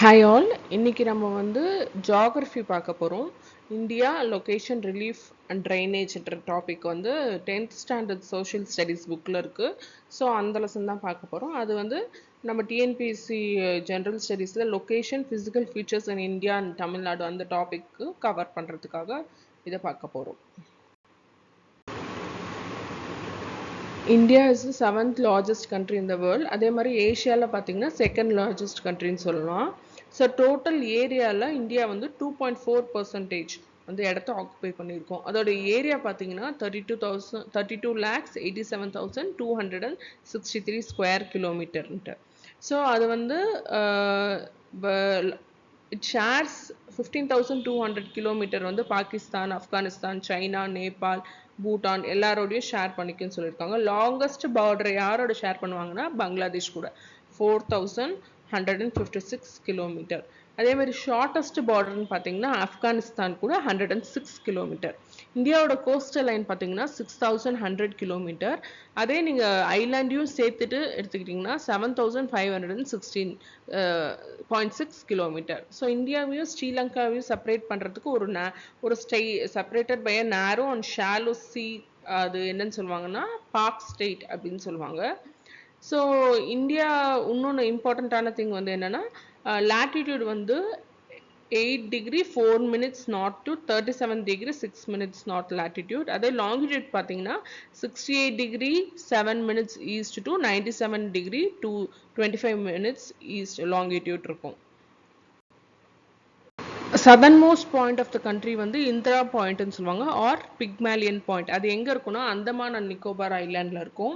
Hi all, இன்னைக்கு நம்ம வந்து ஜியாகிரஃபி பார்க்க போகிறோம். இந்தியா லொகேஷன் ரிலீஃப் அண்ட் ட்ரைனேஜ்ன்ற டாபிக் வந்து 10th ஸ்டாண்டர்ட் சோஷியல் ஸ்டடீஸ் புக்கில் இருக்குது. ஸோ அந்த லெசன் தான் பார்க்க போகிறோம். அது வந்து நம்ம டிஎன்பிஎஸ்சி ஜென்ரல் ஸ்டடீஸில் location physical features in India and Tamil Nadu அந்த டாபிக்கு கவர் பண்ணுறதுக்காக இதை பார்க்க போகிறோம். India is the 7th largest country in the world. அதே மாதிரி ஏஷியாவில் பார்த்தீங்கன்னா 2nd லார்ஜஸ்ட் கண்ட்ரின்னு சொல்லலாம். ஸோ டோட்டல் ஏரியாவில் இந்தியா வந்து 2.4% வந்து இடத்த ஆக்குபை பண்ணியிருக்கோம். அதோட ஏரியா பார்த்தீங்கன்னா 32,87,263 ஸ்கொயர் கிலோமீட்டர்ன்ட்டு. ஸோ அது வந்து இட் ஷேர்ஸ் 15,200 கிலோமீட்டர் வந்து பாகிஸ்தான், ஆப்கானிஸ்தான், சைனா, நேபாள், பூட்டான் எல்லாரோடையும் ஷேர் பண்ணிக்குன்னு சொல்லியிருக்காங்க. லாங்கஸ்ட் பார்டரை யாரோட ஷேர் பண்ணுவாங்கன்னா பங்களாதேஷ் கூட 4,156 கிலோமீட்டர். அதே மாதிரி ஷார்ட்டஸ்ட் பார்டர்னு பார்த்தீங்கன்னா ஆப்கானிஸ்தான் கூட 106 கிலோமீட்டர். இந்தியாவோட கோஸ்டல் லைன் பார்த்தீங்கன்னா 6,100 கிலோமீட்டர். அதே நீங்கள் ஐலாண்டையும் சேர்த்துட்டு எடுத்துக்கிட்டிங்கன்னா 7,516.6 கிலோமீட்டர். ஸோ இந்தியாவையும் ஸ்ரீலங்காவையும் செப்பரேட் பண்ணுறதுக்கு ஒரு செப்பரேட்டட் பை அ நேரோ அண்ட் ஷாலோ சி, அது என்னன்னு சொல்லுவாங்கன்னா பாக் ஸ்டேட் அப்படின்னு சொல்லுவாங்க. ஸோ இந்தியா இன்னொன்று இம்பார்ட்டண்ட்டான திங் வந்து என்னென்னா latitude வந்து 8 degree 4 minutes north to 37 degree 6 minutes north latitude. அதே longitude பார்த்தீங்கன்னா 68 degree 7 minutes east to 97 degree to 25 minutes east longitude இருக்கும். southernmost point of the country வந்து இந்திரா பாயிண்ட்னு சொல்லுவாங்க ஆர் பிக்மேலியன் பாயிண்ட். அது எங்கே இருக்குன்னா அந்தமான் அண்ட் நிக்கோபார் ஐலாண்டில் இருக்கும்.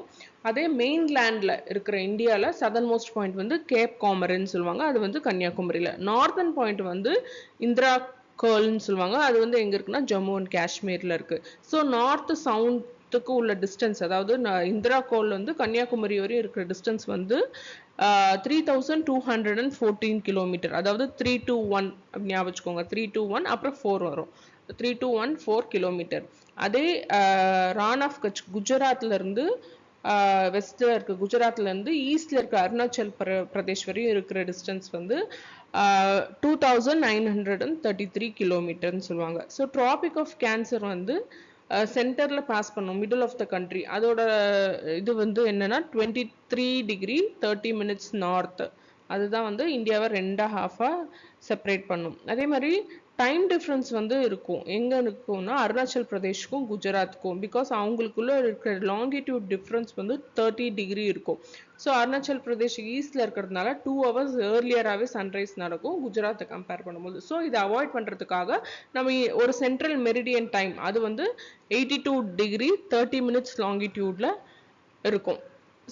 அதே மெயின்லேண்டில் இருக்கிற இந்தியாவில் சதர்ன்மோஸ்ட் பாயிண்ட் வந்து கேப் காமரன்னு சொல்லுவாங்க. அது வந்து கன்னியாகுமரியில். நார்தன் பாயிண்ட் வந்து இந்திரா கேர்ள்னு சொல்லுவாங்க. அது வந்து எங்கே இருக்குன்னா ஜம்மு அண்ட் காஷ்மீரில் இருக்குது. ஸோ நார்த் சவுத்துக்கு உள்ள டிஸ்டன்ஸ், அதாவது இந்திரா கோல் வந்து கன்னியாகுமரி வரையும் இருக்கிற டிஸ்டன்ஸ் வந்து 3,214 கிலோமீட்டர். அதாவது 321 ஞாபகம் வச்சுக்கோங்க. 321 அப்புறம் 4 வரும். 3,214 கிலோமீட்டர். அதே ரான் ஆஃப் கட்ச் குஜராத்ல இருந்து வெஸ்ட்ல இருக்க குஜராத்ல இருந்து ஈஸ்ட்ல இருக்க அருணாச்சல் பிரதேஷ் வரையும் இருக்கிற டிஸ்டன்ஸ் வந்து 2,933 கிலோமீட்டர்னு சொல்லுவாங்க. ஸோ ட்ராபிக் ஆஃப் கேன்சர் வந்து சென்டரில் பாஸ் பண்ணும், மிடில் ஆஃப் த கண்ட்ரி. அதோட இது வந்து என்னன்னா 23 degree 30 minutes நார்த். அதுதான் வந்து இந்தியாவை 2 half-ஆ செப்பரேட் பண்ணும். அதே மாதிரி டைம் டிஃப்ரென்ஸ் வந்து இருக்கும். எங்கே இருக்கும்னா அருணாச்சல் பிரதேஷ்க்கும் குஜராத்துக்கும். பிகாஸ் அவங்களுக்குள்ள இருக்கிற லாங்கிடியூட் டிஃப்ரென்ஸ் வந்து 30 degree இருக்கும். ஸோ அருணாச்சல் பிரதேஷ் ஈஸ்டில் இருக்கிறதுனால 2 hours ஏர்லியராகவே சன்ரைஸ் நடக்கும் குஜராத்தை கம்பேர் பண்ணும்போது. ஸோ இதை அவாய்ட் பண்ணுறதுக்காக நம்ம ஒரு சென்ட்ரல் மெரிடியன் டைம் அது வந்து 82 degree 30 minutes லாங்கிடியூடில் இருக்கும்.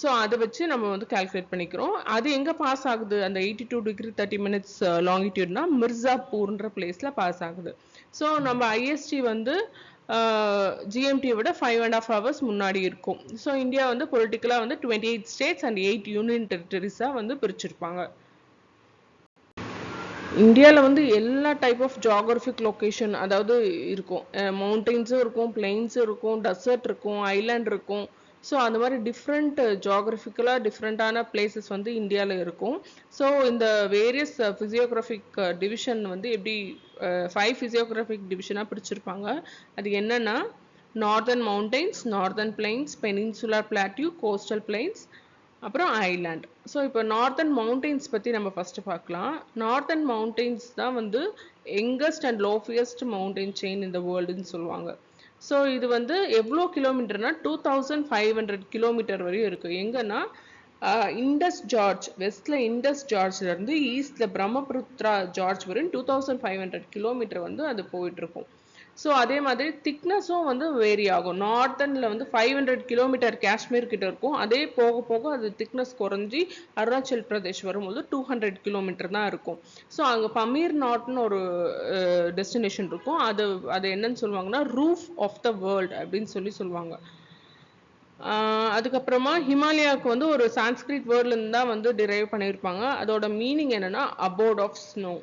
ஸோ அதை வச்சு நம்ம வந்து கால்குலேட் பண்ணிக்கிறோம். அது எங்கே பாஸ் ஆகுது அந்த 82 degree 30 minutes லாங்கிடியூட்னா மிர்சாப்பூர்ன்ற பிளேஸில் பாஸ் ஆகுது. ஸோ நம்ம ஐஎஸ்டி வந்து ஜிஎம்டியை விட 5.5 hours முன்னாடி இருக்கும். ஸோ இந்தியா வந்து பொலிட்டிக்கலாக வந்து 28 states and 8 union territories-ஆ வந்து பிரிச்சிருப்பாங்க. இந்தியாவில் வந்து எல்லா டைப் ஆஃப் ஜியாகிரபிக் லொக்கேஷன் அதாவது இருக்கும். மவுண்டெயின்ஸும் இருக்கும், பிளெயின்ஸும் இருக்கும், டெசர்ட் இருக்கும், ஐலாண்ட் இருக்கும். ஸோ அந்த மாதிரி டிஃப்ரெண்ட் ஜியாகிரபிக்கலாக டிஃப்ரெண்ட்டான பிளேசஸ் வந்து இந்தியாவில் இருக்கும். ஸோ இந்த வேரியஸ் ஃபிசியோகிராஃபிக் டிவிஷன் வந்து எப்படி 5 ஃபிசியோகிராஃபிக் டிவிஷனாக பிரிச்சிருப்பாங்க. அது என்னன்னா northern mountains, northern planes, peninsular plateau, coastal planes, அப்புறம் ஐலாண்ட். ஸோ இப்போ நார்தர்ன் மவுண்டெயின்ஸ் பற்றி நம்ம ஃபஸ்ட்டு பார்க்கலாம். நார்தர்ன் மவுண்டெயின்ஸ் தான் வந்து யங்கஸ்ட் அண்ட் லோஃபியஸ்ட் மவுண்டெயின் செயின் இந்த வேர்ல்டுன்னு சொல்லுவாங்க. ஸோ இது வந்து எவ்வளோ கிலோமீட்டர்னா 2,500 கிலோமீட்டர் வரையும் இருக்குது. எங்கன்னா இண்டஸ் ஜார்ஜ் வெஸ்ட்ல இண்டஸ் ஜார்ஜ்லேருந்து ஈஸ்டில் பிரம்மபுத்திரா ஜார்ஜ் வரையும் 2,500 கிலோமீட்டர் வந்து அது போயிட்டுருக்கும். ஸோ அதே மாதிரி திக்னஸும் வந்து வேரி ஆகும். நார்த்தனில் வந்து 500 கிலோமீட்டர் காஷ்மீர் கிட்ட இருக்கும். அதே போக போக அது திக்னஸ் குறைஞ்சி அருணாச்சல் பிரதேஷ் வரும்போது 200 கிலோமீட்டர் தான் இருக்கும். ஸோ அங்கே பமீர் நாட்னு ஒரு டெஸ்டினேஷன் இருக்கும். அது என்னன்னு சொல்லுவாங்கன்னா ரூஃப் ஆஃப் த வேர்ல்டு அப்படின்னு சொல்லுவாங்க. அதுக்கப்புறமா ஹிமாலயாவுக்கு வந்து ஒரு சான்ஸ்கிரிட் வேர்ட்லேருந்து தான் வந்து டிரைவ் பண்ணியிருப்பாங்க. அதோட மீனிங் என்னன்னா abode of snow.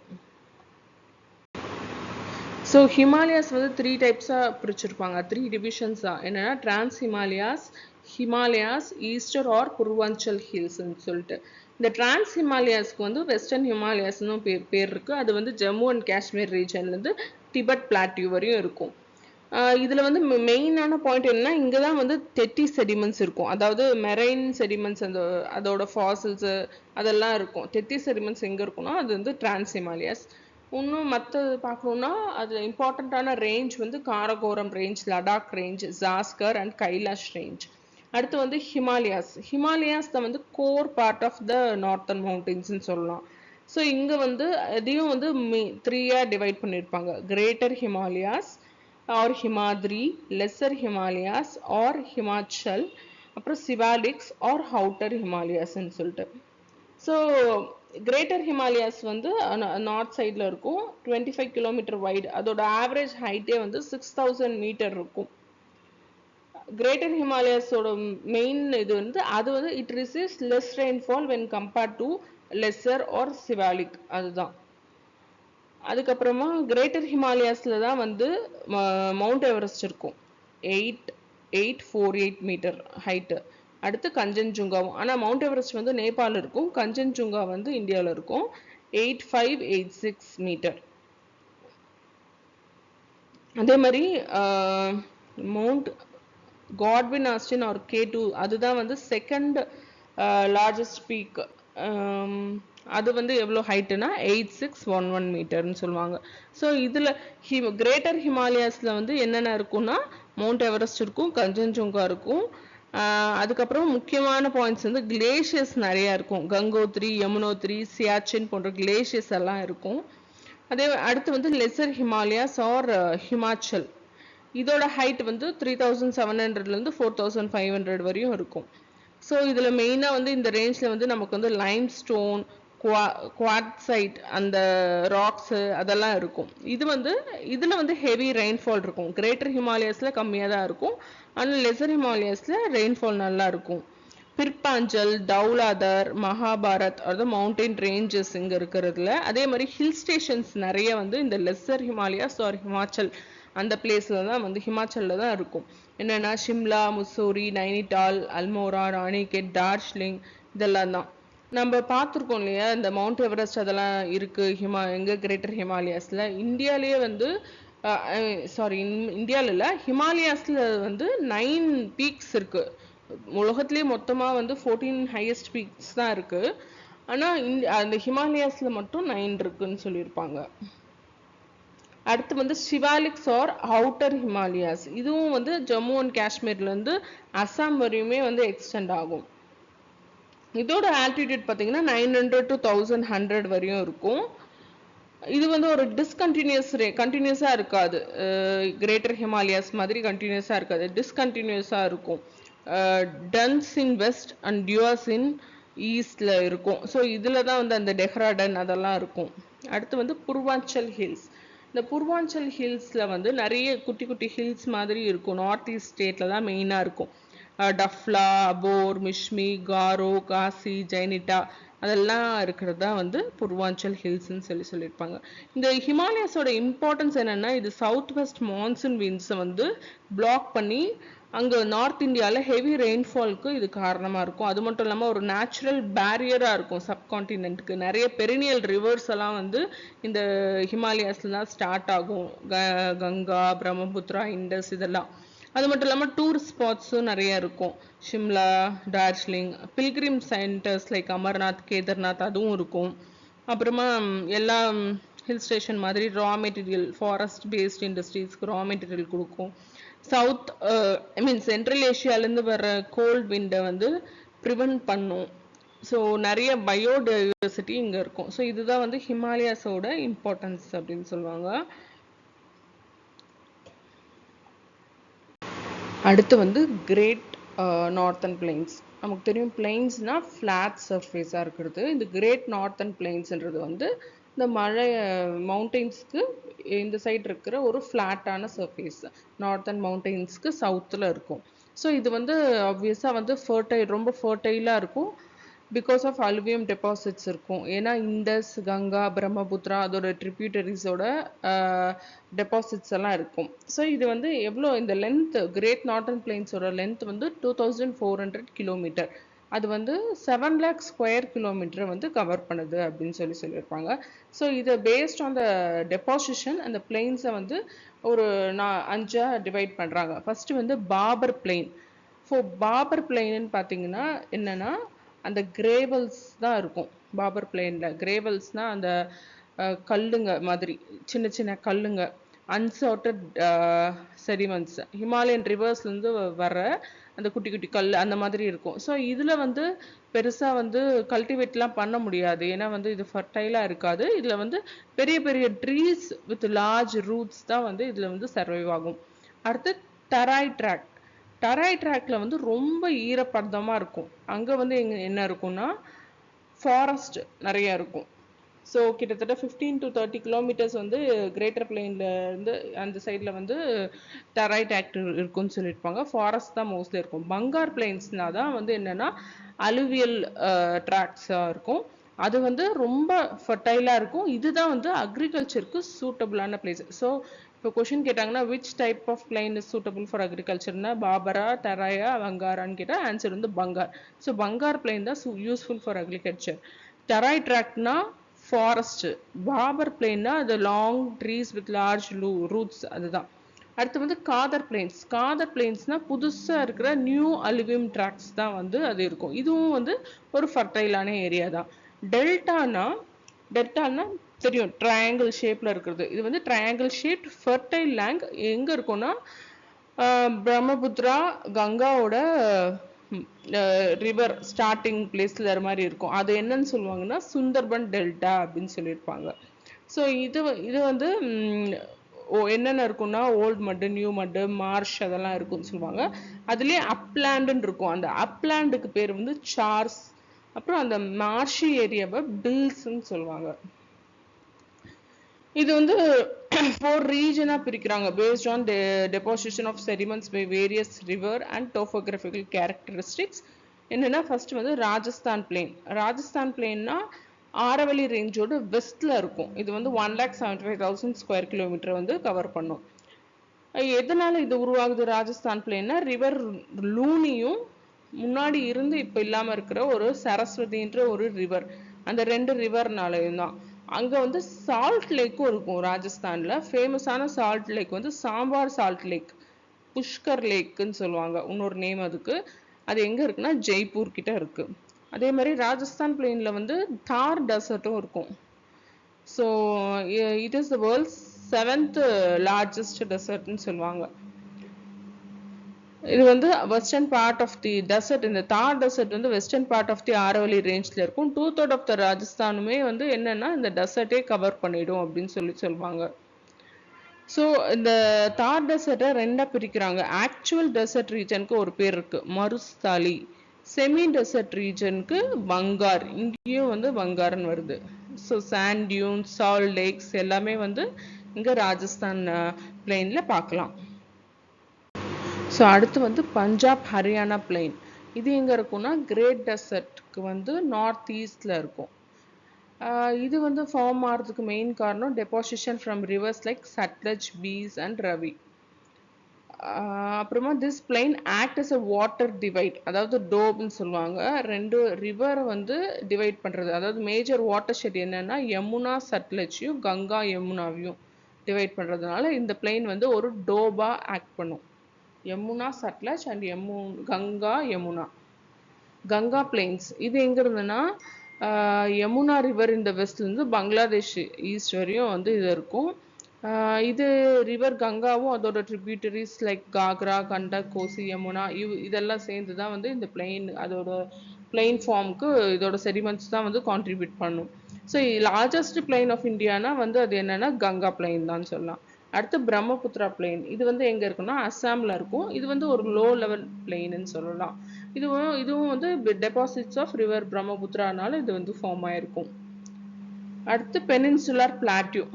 So Himalayas வந்து 3 டைப்ஸாக பிரிச்சிருப்பாங்க, 3 டிவிஷன்ஸாக. என்னென்னா trans Himalayas, Himalayas eastern or Purvanchal ஹில்ஸ்ன்னு சொல்லிட்டு. இந்த டிரான்ஸ் ஹிமாலயாஸ்க்கு வந்து வெஸ்டர்ன் ஹிமாலயாஸ்னு பேர் இருக்கு. அது வந்து ஜம்மு அண்ட் காஷ்மீர் ரீஜன்லேருந்து டிபெட் பிளாட்டியூ வரையும் இருக்கும். இதுல வந்து மெயினான பாயிண்ட் என்னன்னா, இங்க தான் வந்து டெட்டி செடிமெண்ட்ஸ் இருக்கும். அதாவது மெரைன் செடிமெண்ட்ஸ், அதோட ஃபாசில்ஸ் அதெல்லாம் இருக்கும். டெட்டி செடிமெண்ட்ஸ் எங்க இருக்குன்னா அது வந்து டிரான்ஸ் ஹிமாலயாஸ். இன்னும் மற்றது பார்க்கணுன்னா அது இம்பார்ட்டண்ட்டான ரேஞ்ச் வந்து Karakoram range, Ladakh range, Zaskar and Kailash range. அடுத்து வந்து ஹிமாலயாஸ் தான் வந்து core part of the northern மவுண்டன்ஸ்ன்னு சொல்லலாம். ஸோ இங்கே வந்து இதையும் வந்து 3ஆக டிவைட் பண்ணியிருப்பாங்க. Greater Himalayas or Himadri, lesser Himalayas or Himachal, அப்புறம் சிவாலிக்ஸ் ஆர் அவுட்டர் ஹிமாலயாஸ்ன்னு சொல்லிட்டு. ஸோ கிரேட்டர் ஹிமாலயாஸ் வந்து நார்த் சைடில் இருக்கும். 25 கிலோமீட்டர் வைடு. அதோட ஆவரேஜ் ஹைட்டே வந்து 6000 மீட்டர் இருக்கும். கிரேட்டர் ஹிமாலயாஸோட மெயின் இது வந்து அது வந்து it receives less rainfall when compared to lesser or Shivalik. அதுதான். அதுக்கப்புறமா கிரேட்டர் ஹிமாலயாஸில் தான் வந்து மவுண்ட் எவரெஸ்ட் இருக்கும். 848 மீட்டர் ஹைட்டு. அடுத்து கஞ்சன்ஜுங்காவும். ஆனால் மவுண்ட் எவரெஸ்ட் வந்து நேபாள் இருக்கும், கஞ்சன்ஜுங்கா வந்து இந்தியாவில் இருக்கும். 8586 மீட்டர். அதே மாதிரி mount Godwin Austin R K2 அதுதான் வந்து செகண்ட் லார்ஜஸ்ட் பீக். அது வந்து எவ்வளோ ஹைட்டுனா 8611 மீட்டர்னு சொல்லுவாங்க. ஸோ இதில் கிரேட்டர் ஹிமாலயாஸில் வந்து என்னென்ன இருக்குன்னா மவுண்ட் எவரெஸ்ட் இருக்கும், கஞ்சன்ஜுங்கா இருக்கும். அதுக்கப்புறம் முக்கியமான பாயிண்ட்ஸ் வந்து கிளேஷியர்ஸ் நிறையா இருக்கும். கங்கோத்ரி, யமுனோத்ரி, சியாச்சின் போன்ற கிளேஷியர்ஸ் எல்லாம் இருக்கும். அதே அடுத்து வந்து லெசர் ஹிமாலயாஸ் ஆர் ஹிமாச்சல். இதோட ஹைட் வந்து 3700லேருந்து 4500 வரையும் இருக்கும். ஸோ இதில் மெயினாக வந்து இந்த ரேஞ்சில் வந்து நமக்கு வந்து லைம் ஸ்டோன், குவாட்சைட் அந்த ராக்ஸு அதெல்லாம் இருக்கும். இதில் வந்து ஹெவி ரெயின்ஃபால் இருக்கும். கிரேட்டர் ஹிமாலயாஸில் கம்மியாக தான் இருக்கும். ஆனால் லெசர் ஹிமாலயாஸில் ரெயின்ஃபால் நல்லா இருக்கும். பிற்பாஞ்சல், டவுலாதர், மகாபாரத் அது மவுண்டைன் ரேஞ்சஸ் இங்கே இருக்கிறதுல. அதே மாதிரி ஹில் ஸ்டேஷன்ஸ் நிறைய வந்து இந்த லெசர் ஹிமாலயாஸ் ஆர் ஹிமாச்சல் அந்த பிளேஸில் தான் வந்து ஹிமாச்சலில் தான் இருக்கும். என்னென்னா ஷிம்லா, முசோரி, நைனிடால், அல்மோரா, ராணிகேட், டார்ஜிலிங் இதெல்லாம் தான். நம்ம பார்த்துருக்கோம் இல்லையா இந்த மவுண்ட் எவரெஸ்ட் அதெல்லாம் இருக்குது எங்கே கிரேட்டர் ஹிமாலயாஸில். இந்தியாவிலேயே வந்து இந்தியாவில் இல்லை, ஹிமாலயாஸில் வந்து 9 பீக்ஸ் இருக்குது. உலகத்துலேயே மொத்தமாக வந்து 14 ஹையஸ்ட் பீக்ஸ் தான் இருக்குது. ஆனால் அந்த ஹிமாலயாஸில் மட்டும் 9 இருக்குன்னு சொல்லியிருப்பாங்க. அடுத்து வந்து சிவாலிக்ஸ் ஆர் அவுட்டர் ஹிமாலயாஸ். இதுவும் வந்து ஜம்மு அண்ட் காஷ்மீர்லேருந்து அசாம் வரையுமே வந்து எக்ஸ்டெண்ட் ஆகும். இதோட ஆல்டிடியூட் பார்த்தீங்கன்னா 900 to 1100 வரையும் இருக்கும். இது வந்து ஒரு கண்டினியூஸாக இருக்காது. கிரேட்டர் ஹிமாலயாஸ் மாதிரி கண்டினியூஸாக இருக்காது, டிஸ்கண்டினியூஸாக இருக்கும். டன்ஸ் இன் வெஸ்ட் அண்ட் டியூஸ் இன் ஈஸ்டில் இருக்கும். ஸோ இதில் தான் வந்து அந்த டெஹ்ராடன் அதெல்லாம் இருக்கும். அடுத்து வந்து பூர்வாஞ்சல் ஹில்ஸ். இந்த பூர்வாஞ்சல் ஹில்ஸில் வந்து நிறைய குட்டி குட்டி ஹில்ஸ் மாதிரி இருக்கும். நார்த் ஈஸ்ட் ஸ்டேட்டில் தான் மெயினாக இருக்கும். டஃப்லா, அபோர், மிஷ்மி, காரோ, காசி, ஜைனிட்டா அதெல்லாம் இருக்கிறது தான் வந்து பூர்வாஞ்சல் ஹில்ஸ்ன்னு சொல்லியிருப்பாங்க. இந்த ஹிமாலயாஸோட இம்பார்ட்டன்ஸ் என்னென்னா இது சவுத் வெஸ்ட் மான்சூன் விண்ட்ஸை வந்து பிளாக் பண்ணி அங்கே நார்த் இந்தியாவில் ஹெவி ரெயின்ஃபால்க்கு இது காரணமாக இருக்கும். அது மட்டும் இல்லாமல் ஒரு நேச்சுரல் பேரியராக இருக்கும் சப்கான்டினென்ட்டுக்கு. நிறைய பெரினியல் ரிவர்ஸ் எல்லாம் வந்து இந்த ஹிமாலயாஸில் தான் ஸ்டார்ட் ஆகும். கங்கா, பிரம்மபுத்திரா, இண்டஸ் இதெல்லாம். அது மட்டும் இல்லாமல் டூரிஸ்ட் ஸ்பாட்ஸும் நிறைய இருக்கும். Shimla, Darjeeling, pilgrim centres like Amarnath, Kedarnath அதுவும் இருக்கும். அப்புறமா எல்லா ஹில் ஸ்டேஷன் மாதிரி ரா மெட்டீரியல், ஃபாரஸ்ட் பேஸ்ட் இண்டஸ்ட்ரீஸ்க்கு ரா மெட்டீரியல் கொடுக்கும். சென்ட்ரல் ஏஷியாலேருந்து வர்ற கோல்ட் விண்டை வந்து ப்ரிவென்ட் பண்ணும். ஸோ நிறைய பயோடைவர்சிட்டி இங்கே இருக்கும். ஸோ இதுதான் வந்து ஹிமாலயாஸோட இம்பார்ட்டன்ஸ் அப்படின்னு சொல்லுவாங்க. அடுத்து வந்து கிரேட் நார்த்தன் பிளைன்ஸ். நமக்கு தெரியும் பிளைன்ஸ்னால் ஃப்ளாட் சர்ஃபேஸாக இருக்கிறது. இந்த கிரேட் நார்த்தன் பிளைன்ஸ்ன்றது வந்து இந்த மழை மவுண்டெயின்ஸ்க்கு இந்த சைட் இருக்கிற ஒரு ஃப்ளாட்டான சர்ஃபேஸ். நார்த்தன் மவுண்டெயின்ஸ்க்கு சவுத்தில் இருக்கும். ஸோ இது வந்து ஆப்வியஸாக வந்து ரொம்ப ஃபர்டைலாக இருக்கும். பிகாஸ் ஆஃப் அலுவியம் டெபாசிட்ஸ் இருக்கும். ஏன்னா இண்டஸ், கங்கா, பிரம்மபுத்திரா அதோட ட்ரிபியூட்டரிஸோட டெபாசிட்ஸ் எல்லாம் இருக்கும். ஸோ இது வந்து எவ்வளோ இந்த லென்த் கிரேட் நார்த்தன் பிளெயின்ஸோட லென்த் வந்து 2400 கிலோமீட்டர். அது வந்து 7 லேக் ஸ்கொயர் கிலோமீட்டர் வந்து கவர் பண்ணுது அப்படின்னு சொல்லியிருப்பாங்க. ஸோ இதை பேஸ்ட் ஆன் த டெபாசிஷன் அந்த பிளெயின்ஸை வந்து ஒரு 5 டிவைட் பண்ணுறாங்க. ஃபர்ஸ்ட் வந்து பாபர் பிளெயின். பாபர் பிளெயின்னு பார்த்தீங்கன்னா என்னன்னா அந்த கிரேவல்ஸ் தான் இருக்கும். பாபர் பிளெயின்ல கிரேவல்ஸ்னா அந்த கல்லுங்க மாதிரி சின்ன சின்ன கல்லுங்க, அன்சார்ட்டட் செடிமெண்ட்ஸ், ஹிமாலயன் ரிவர்ஸ்லேருந்து வர அந்த குட்டி குட்டி கல் அந்த மாதிரி இருக்கும். ஸோ இதில் வந்து பெருசாக வந்து கல்டிவேட்லாம் பண்ண முடியாது. ஏன்னா வந்து இது ஃபர்டைலாக இருக்காது. இதில் வந்து பெரிய பெரிய ட்ரீஸ் வித் லார்ஜ் ரூட்ஸ் தான் வந்து இதில் வந்து சர்வைவ் ஆகும். அடுத்து டராய் ட்ராக். டராய் ட்ராக்ல வந்து ரொம்ப ஈரப்பதமாக இருக்கும். அங்கே வந்து என்ன இருக்கும்னா ஃபாரஸ்ட் நிறைய இருக்கும். ஸோ கிட்டத்தட்ட 15 to 30 கிலோமீட்டர்ஸ் வந்து கிரேட்டர் பிளெயின்ல இருந்து அந்த சைடில் வந்து டராய் ட்ராக் இருக்கும்னு சொல்லியிருப்பாங்க. ஃபாரஸ்ட் தான் மோஸ்ட்லி இருக்கும். பங்கார் பிளெயின்ஸ்னா தான் வந்து என்னன்னா அலுவியல் ட்ராக்ஸாக இருக்கும். அது வந்து ரொம்ப ஃபர்டைலாக இருக்கும். இதுதான் வந்து அக்ரிகல்ச்சருக்கு சூட்டபிளான பிளேஸ். ஸோ இப்போ கொஷின் கேட்டாங்கன்னா which type of plain is suitable for அக்ரிகல்ச்சர்னா பாபரா, டராயா, பங்காரான்னு கேட்டால் ஆன்சர் வந்து பங்கார். ஸோ பங்கார் பிளைன் தான் யூஸ்ஃபுல் ஃபார் அக்ரிகல்ச்சர். டராய் ட்ராக்னா ஃபாரஸ்ட், பாபர் பிளைன்னா அது long trees with large roots அதுதான். அடுத்து வந்து காதர் பிளைன்ஸ். காதர் பிளைன்ஸ்னா புதுசாக இருக்கிற நியூ அலுவியம் ட்ராக்ஸ் தான் வந்து அது இருக்கும். இதுவும் வந்து ஒரு ஃபர்டைலான ஏரியா தான். டெல்டானா தெரியும், ட்ரையாங்கிள் ஷேப்ல இருக்கிறது. இது வந்து ட்ரையாங்கிள் ஷேப் ஃபர்டைல் லேண்ட் எங்க இருக்கும்னா பிரம்மபுத்திரா கங்காவோட ரிவர் ஸ்டார்டிங் பிளேஸ்ல மாதிரி இருக்கும். அது என்னன்னு சொல்லுவாங்கன்னா சுந்தர்பன் டெல்டா அப்படின்னு சொல்லியிருப்பாங்க. ஸோ இது வந்து என்னென்ன இருக்கும்னா ஓல்ட் மட்டு, நியூ மட்டு, மார்ஷ் அதெல்லாம் இருக்கும்னு சொல்லுவாங்க. அதுலேயே அப்லாண்டுன்னு இருக்கும். அந்த அப்லாண்டுக்கு பேர் வந்து சார்ஸ். அப்புறம் அந்த மார்ஷி ஏரியாவை பில்ஸ்ன்னு சொல்லுவாங்க. இது வந்து 4 ரீஜனா பிரிக்கிறாங்க based on deposition of sediments by various river and topographical characteristics. என்னன்னா ஃபர்ஸ்ட் வந்து ராஜஸ்தான் பிளெயின். ராஜஸ்தான் பிளெயின்னா ஆரவலி ரேஞ்சோட வெஸ்ட்ல இருக்கும். இது வந்து 1,75,000 ஸ்கொயர் கிலோமீட்டர் வந்து கவர் பண்ணும். எதனால இது உருவாகுது ராஜஸ்தான் பிளெயின்னா ரிவர் லூனியும் முன்னாடி இருந்து இப்ப இல்லாம இருக்கிற ஒரு சரஸ்வதின்ற ஒரு ரிவர், அந்த 2 ரிவர்னாலையும் தான். அங்க வந்து சால்ட் லேக்கும் இருக்கும். ராஜஸ்தான்ல ஃபேமஸான சால்ட் லேக் வந்து சாம்பார் சால்ட் லேக், புஷ்கர் லேக்குன்னு சொல்லுவாங்க இன்னொரு நேம் அதுக்கு. அது எங்க இருக்குன்னா ஜெய்ப்பூர் கிட்ட இருக்கு. அதே மாதிரி ராஜஸ்தான் பிளெயின்ல வந்து தார் டெசர்ட்டும் இருக்கும். So it is the world's 7th largest டெசர்ட்னு சொல்லுவாங்க. இது வந்து western part of the desert. இந்த தார் டெசர்ட் வந்து western part of the Aravalli ரேஞ்ச்ல இருக்கும். 2/3 ஆஃப் த ராஜஸ்தானுமே வந்து என்னன்னா இந்த டெசர்ட்டே கவர் பண்ணிடும் அப்படின்னு சொல்லுவாங்க. ஸோ இந்த தார் டெசர்ட்டை 2ஆ பிரிக்கிறாங்க. ஆக்சுவல் டெசர்ட் ரீஜனுக்கு ஒரு பேர் இருக்கு மருஸ்தாலி, செமி டெசர்ட் ரீஜனுக்கு பங்கார். இங்கேயும் வந்து பங்கார்னு வருது. So sand dunes, salt lakes எல்லாமே வந்து இங்க ராஜஸ்தான் பிளெயின்ல பார்க்கலாம். ஸோ அடுத்து வந்து பஞ்சாப் ஹரியானா பிளெயின். இது எங்கே இருக்கும்னா கிரேட் டெசர்ட்க்கு வந்து நார்த் ஈஸ்டில் இருக்கும். இது வந்து ஃபார்ம் ஆகிறதுக்கு மெயின் காரணம் deposition from rivers like Sutlej, Beas and Ravi. அப்புறமா this plain act as a water divide, அதாவது டோப்னு சொல்லுவாங்க. 2 ரிவரை வந்து டிவைட் பண்ணுறது. அதாவது மேஜர் வாட்டர் ஷெட் என்னன்னா யமுனா சட்லஜையும் கங்கா யமுனாவையும் டிவைட் பண்ணுறதுனால இந்த பிளெயின் வந்து ஒரு டோபாக ஆக்ட் பண்ணும். யமுனா சட்லஜ் அண்ட் கங்கா யமுனா. கங்கா பிளெயின்ஸ் இது எங்க இருந்துன்னா யமுனா ரிவர் இந்த வெஸ்ட்லேருந்து பங்களாதேஷ் ஈஸ்ட் வரையும் வந்து இது இருக்கும். இது ரிவர் கங்காவும் அதோட ட்ரிபியூட்டரிஸ் லைக் காக்ரா, கண்டக், கோசி, யமுனா இதெல்லாம் சேர்ந்து தான் வந்து இந்த பிளெயின் அதோட பிளெயின் ஃபார்முக்கு இதோட செடிமெண்ட்ஸ் தான் வந்து கான்ட்ரிபியூட் பண்ணும். ஸோ லார்ஜஸ்ட் பிளெயின் ஆஃப் இந்தியானா வந்து அது என்னன்னா கங்கா பிளெயின் தான் சொல்லலாம். அடுத்து பிரம்மபுத்திரா பிளெயின். இது வந்து எங்க இருக்குன்னா அஸ்ஸாம்ல இருக்கும். இது வந்து ஒரு லோ லெவல் பிளெயின்னு சொல்லலாம். இதுவும் வந்து டெபாசிட்ஸ் ஆஃப் ரிவர் பிரம்மபுத்திரானால இது வந்து ஃபார்ம் ஆயிருக்கும். அடுத்து பெனின்சுலர் பிளாட்டியூ.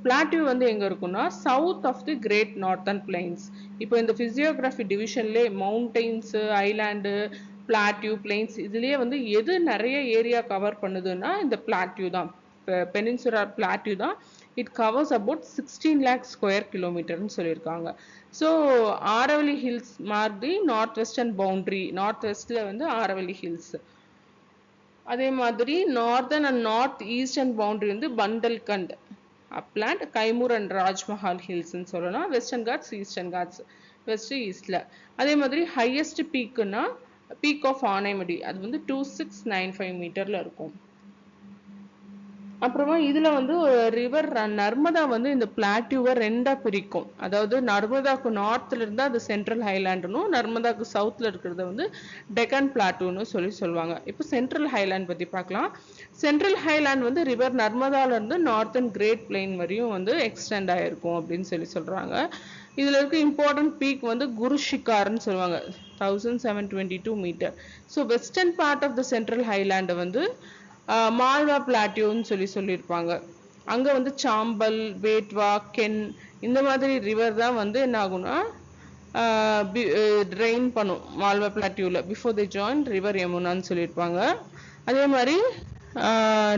பிளாட்டியூ வந்து எங்க இருக்குன்னா south of the great northern plains. இப்போ இந்த பிசியோகிராஃபி டிவிஷன்லேயே மவுண்டெயின்ஸ், ஐலாண்டு, பிளாட்யூ, பிளெயின்ஸ் இதுலயே வந்து எது நிறைய ஏரியா கவர் பண்ணுதுன்னா இந்த பிளாட்யூ தான். பெனின்சுலர் பிளாட்யூ தான். It covers about 16 lakh square கிலோமீட்டர்னு சொல்லியிருக்காங்க. ஸோ ஆரவல்லி ஹில்ஸ் மாதிரி நார்த் வெஸ்டர்ன் பவுண்டரி, நார்த் வெஸ்ட்ல வந்து ஆரவல்லி ஹில்ஸ். அதே மாதிரி northern and north eastern boundary வந்து பண்டல்கண்ட் அப்லாண்ட், கைமூர் அண்ட் ராஜ்மஹால் ஹில்ஸ்ன்னு சொல்லலாம். Western ghats, eastern ghats, west ஈஸ்ட்ல. அதே மாதிரி ஹையஸ்ட் பீக்குன்னா பீக் ஆஃப் ஆனைமடி, அது வந்து 2695 மீட்டர்ல இருக்கும். அப்புறமா இதுல வந்து ரிவர் நர்மதா வந்து இந்த பிளாட்யூவை ரெண்டா பிரிக்கும். அதாவது நர்மதாக்கு நார்த்ல இருந்தா அது சென்ட்ரல் ஹைலாண்டுனும், நர்மதாக்கு சவுத்ல இருக்கிறத வந்து டெக்கன் பிளாட்டூன்னு சொல்லுவாங்க. இப்போ சென்ட்ரல் ஹைலாண்ட் பத்தி பார்க்கலாம். சென்ட்ரல் ஹைலாண்ட் வந்து ரிவர் நர்மதால இருந்து நார்த்தன் கிரேட் பிளெயின் வரையும் வந்து எக்ஸ்டெண்ட் ஆயிருக்கும் அப்படின்னு சொல்றாங்க. இதுல இருக்க இம்பார்ட்டன்ட் பீக் வந்து குரு ஷிகார்னு சொல்லுவாங்க, 1722 metre. So western part of the central ஹைலாண்டை வந்து மால்வா பிளாட்டியூன்னு சொல்லியிருப்பாங்க. அங்க வந்து சாம்பல், பேட்வா, கென் இந்த மாதிரி ரிவர் தான் வந்து என்ன ஆகும்னா ட்ரெயின் பண்ணும் மால்வா பிளாட்டியூல பிஃபோர் தி ஜாயின் ரிவர் யமுனான்னு சொல்லியிருப்பாங்க. அதே மாதிரி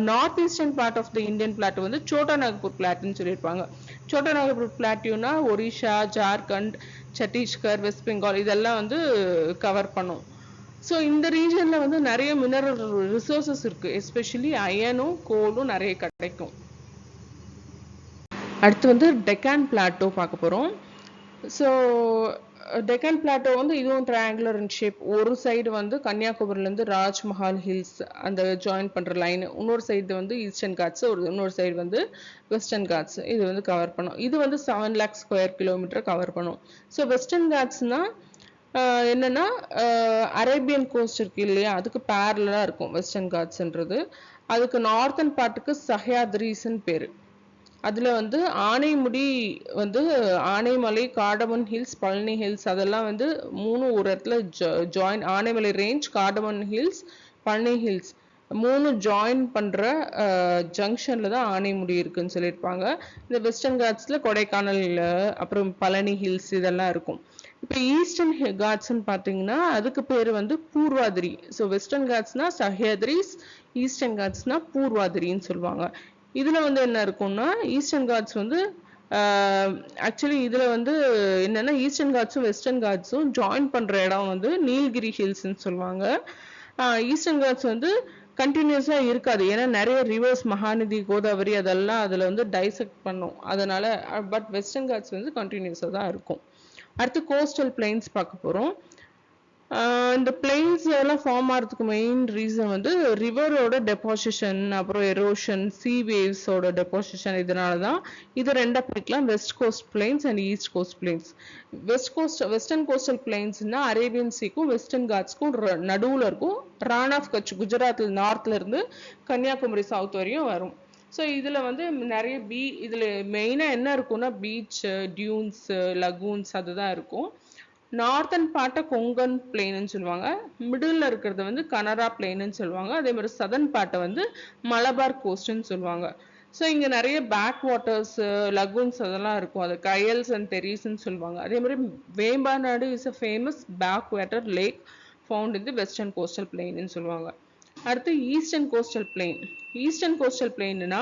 north eastern part of the Indian plateau வந்து சோட்டா நாகப்பூர் பிளாட்டுன்னு சொல்லியிருப்பாங்க. சோட்டா நாகப்பூர் பிளாட்டியூனா ஒரிஷா, ஜார்க்கண்ட், சத்தீஸ்கர், வெஸ்ட் பெங்கால் இதெல்லாம் வந்து கவர் பண்ணும். ஸோ இந்த ரீஜன்ல வந்து நிறைய மினரல் ரிசோர்சஸ் இருக்கு, எஸ்பெஷலி அயனும் கோலும் நிறைய கிடைக்கும். அடுத்து வந்து டெக்கான் பிளாட்டோ பார்க்க போறோம். ஸோ டெக்கான் பிளாட்டோ வந்து இதுவும் ட்ரையாங்குலர் இன் ஷேப். ஒரு சைடு வந்து கன்னியாகுமரியிலேருந்து ராஜ்மஹால் ஹில்ஸ் அந்த ஜாயின் பண்ற லைன், இன்னொரு சைடு வந்து ஈஸ்டர்ன் காட்ஸ், இன்னொரு சைடு வந்து வெஸ்டர்ன் காட்ஸ் இது வந்து கவர் பண்ணும். இது வந்து 7 lakh ஸ்கொயர் கிலோமீட்டர் கவர் பண்ணும். ஸோ வெஸ்டர்ன் காட்ஸ்னா என்னன்னா அரேபியன் கோஸ்ட் இருக்கு இல்லையா, அதுக்கு பேரலா இருக்கும் வெஸ்டர்ன் காட்ஸ்ன்றது. அதுக்கு நார்த்தன் பார்ட்டுக்கு சஹ்யாத்ரிஸ்ன்னு பேரு. அதுல வந்து ஆனைமுடி வந்து Anaimalai, cardamom hills, Palani hills அதெல்லாம் வந்து மூணு ஒரு இடத்துல join, Anaimalai range, cardamom hills, Palani hills மூணு ஜாயின் பண்ற ஜங்ஷன்ல தான் ஆனைமுடி இருக்குன்னு சொல்லியிருப்பாங்க. இந்த வெஸ்டர்ன் காட்ஸ்ல கொடைக்கானல், அப்புறம் பழனி ஹில்ஸ் இதெல்லாம் இருக்கும். இப்போ ஈஸ்டர்ன் காட்ஸ்ன்னு பார்த்தீங்கன்னா அதுக்கு பேர் வந்து பூர்வாதிரி. ஸோ வெஸ்டர்ன் காட்ஸ்னா சஹ்யாத்ரிஸ், ஈஸ்டர்ன் காட்ஸ்னா பூர்வாதிரின்னு சொல்லுவாங்க. இதுல வந்து என்ன இருக்கும்னா ஈஸ்டர்ன் காட்ஸ் வந்து ஆக்சுவலி இதுல வந்து என்னன்னா ஈஸ்டர்ன் காட்ஸும் வெஸ்டர்ன் காட்ஸும் ஜாயின் பண்ற இடம் வந்து நீல்கிரி ஹில்ஸ்ன்னு சொல்லுவாங்க. ஈஸ்டர்ன் காட்ஸ் வந்து கண்டினியூஸா இருக்காது, ஏன்னா நிறைய ரிவர்ஸ் மகாநதி, கோதாவரி அதெல்லாம் அதுல வந்து டைசெக்ட் பண்ணும், அதனால. பட் வெஸ்டர்ன் காட்ஸ் வந்து கண்டினியூஸா தான் இருக்கும். அடுத்து கோஸ்டல் பிளைன்ஸ் பார்க்க போறோம். இந்த பிளைன்ஸ் எல்லாம் ஃபார்ம் ஆகிறதுக்கு மெயின் ரீசன் வந்து ரிவரோட டெபாசிஷன், அப்புறம் எரோஷன், சீ வேவ்ஸோட டெபாசிஷன். இதனால தான் இது ரெண்டா பிரிக்கலாம், west coast plains and east coast plains. Western coastal பிளைன்ஸ்னா அரேபியன் சீக்கும் வெஸ்டர்ன் காட்ஸ்க்கும் நடுவில் இருக்கும். ரான் ஆஃப் கட்ச் குஜராத்ல நார்த்ல இருந்து கன்னியாகுமரி சவுத் வரையும் வரும். ஸோ இதில் வந்து நிறைய இதில் மெயினாக என்ன இருக்கும்னா பீச், டியூன்ஸ், லகூன்ஸ் அதுதான் இருக்கும். நார்த்தன் பார்ட்டை கொங்கன் பிளெயின்னு சொல்லுவாங்க, மிடில் இருக்கிறத வந்து கனரா பிளெயின்னு சொல்லுவாங்க. அதே மாதிரி சதர்ன் பார்ட்டை வந்து மலபார் கோஸ்ட்னு சொல்லுவாங்க. ஸோ இங்கே நிறைய பேக் வாட்டர்ஸ், லகூன்ஸ் அதெல்லாம் இருக்கும், அது கயல்ஸ் அண்ட் தெரீஸ்ன்னு சொல்லுவாங்க. அதே மாதிரி Vembanad is a famous back water lake found in the western coastal பிளெயின்னு சொல்லுவாங்க. அடுத்து eastern coastal plain. Eastern coastal பிளெயின்னா